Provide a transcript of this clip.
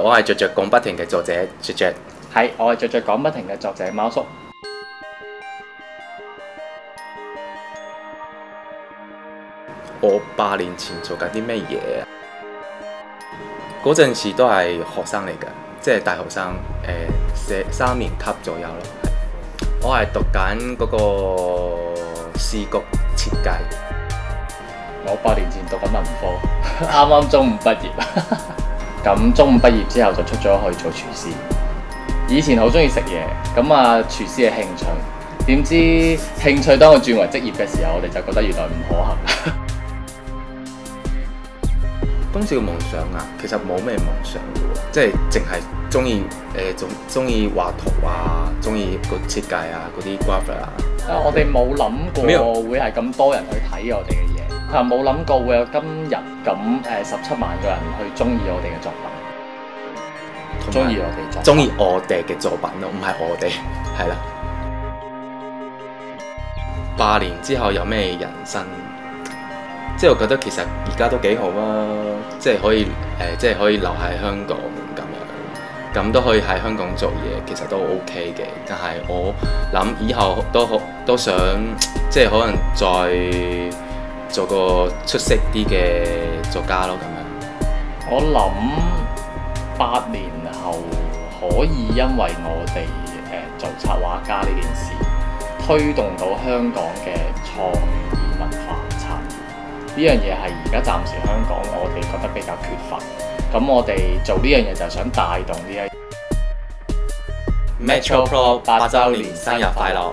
我係着着講不停嘅作者着着。係，我係着着講不停嘅作者貓叔。我8年前做緊啲咩嘢啊？嗰陣時都係學生嚟㗎，即係大學生，3年級左右咯。我係讀緊嗰個視覺設計。我8年前讀緊文科，啱啱中五畢業。咁中五畢業之後就出咗去做廚師。以前好中意食嘢，咁啊廚師嘅興趣，點知興趣當我轉為職業嘅時候，我哋就覺得原來唔可行。當時嘅夢想啊，其實冇咩夢想嘅喎，即係淨係中意畫圖啊，中意個設計啊，嗰啲 graphic 啊。我哋冇諗過會係咁多人去睇我哋嘅嘢，冇諗過會有今日咁17萬個人去中意我哋嘅作品，中意我哋作品，中意我哋嘅作品咯，唔係我哋，係啦。8年之後有咩人生？即係我覺得其實而家都幾好啊，即係可以留喺香港咁樣，咁都可以喺香港做嘢，其實都 OK 嘅。但係我諗以後都想即係可能再做個出色啲嘅作家咯咁樣。我諗8年後可以因為我哋做插畫家呢件事，推動到香港嘅創意文化產業。呢樣嘢係而家暫時香港我哋覺得比較缺乏，咁我哋做呢樣嘢就係想帶動呢一 Metro Pro 8週年生日快樂！